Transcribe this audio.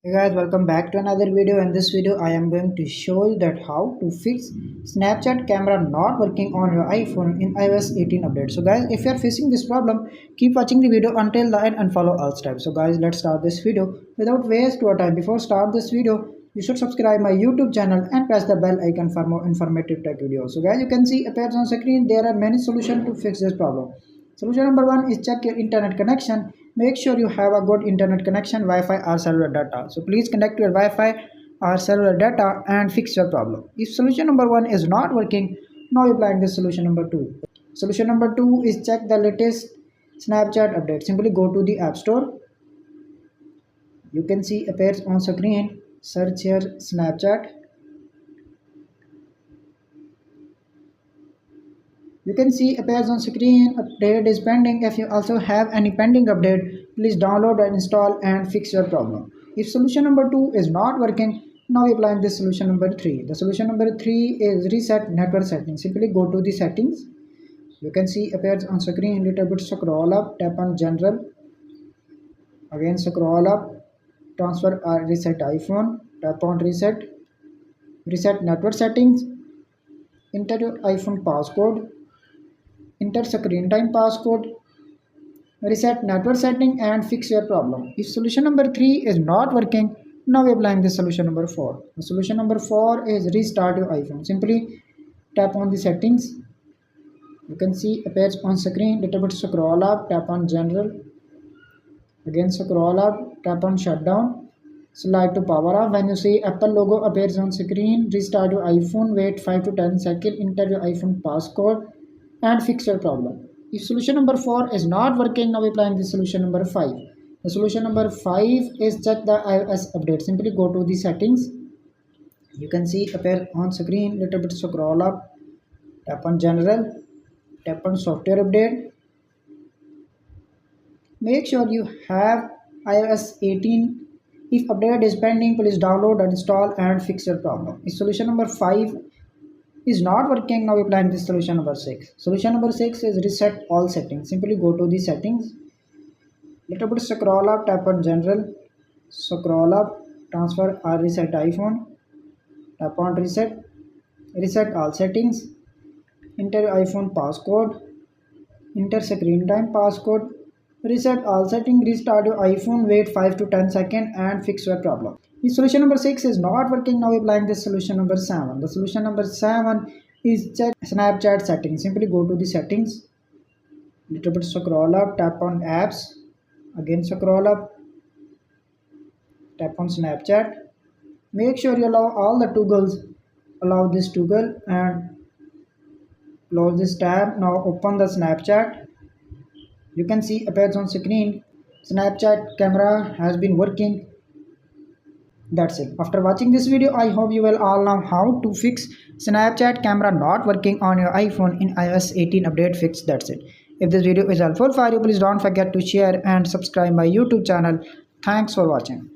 Hey guys, welcome back to another video. In this video I am going to show you that how to fix Snapchat camera not working on your iPhone in iOS 18 update. So guys, if you are facing this problem, keep watching the video until the end and follow all steps. So guys, let's start this video without waste your time. Before start this video, you should subscribe my YouTube channel and press the bell icon for more informative tech videos. So guys, you can see appears on screen there are many solutions to fix this problem. Solution number one is check your internet connection. Make sure you have a good internet connection, Wi-Fi or cellular data. So please connect your Wi-Fi or cellular data and fix your problem. If solution number one is not working, now applying this solution number two. Solution number two is check the latest Snapchat update. Simply go to the App Store. You can see appears on screen. Search here Snapchat. You can see appears on screen update is pending. If you also have any pending update, please download and install and fix your problem. If solution number two is not working, now we applying this solution number three. The solution number three is reset network settings. Simply go to the settings. You can see appears on screen. Little bit scroll up, tap on general. Again scroll up, transfer or reset iPhone. Tap on reset. Reset network settings. Enter your iPhone passcode. Enter screen time passcode, reset network setting and fix your problem. If solution number 3 is not working, now we are applying the solution number 4. The solution number 4 is restart your iPhone. Simply tap on the settings. You can see appears on screen. Little bit scroll up, tap on general. Again scroll up, tap on shutdown. Slide to power off. When you see Apple logo appears on screen, restart your iPhone. Wait 5 to 10 seconds. Enter your iPhone passcode and fix your problem. If solution number 4 is not working, now we applying the solution number 5. The solution number 5 is check the iOS update. Simply go to the settings. You can see appear on screen. Little bit scroll up, tap on general, tap on software update. Make sure you have iOS 18. If update is pending, please download and install and fix your problem. If solution number 5 is not working, now we applying this solution number 6. Solution number 6 is reset all settings. Simply go to the settings. Little bit scroll up, tap on general, scroll up, transfer or reset iPhone, tap on reset, reset all settings, enter iPhone passcode, enter screen time passcode, reset all settings, restart your iPhone, wait 5 to 10 seconds and fix your problem. If solution number 6 is not working, now we applying this solution number 7. The solution number 7 is check Snapchat settings. Simply go to the settings, little bit scroll up, tap on apps, again scroll up, tap on Snapchat. Make sure you allow all the toggles, allow this toggle and close this tab. Now open the Snapchat. You can see appears on screen. Snapchat camera has been working. That's it. After watching this video, I hope you will all know how to fix Snapchat camera not working on your iPhone in iOS 18 update fix. That's it. If this video is helpful for you, please don't forget to share and subscribe my YouTube channel. Thanks for watching.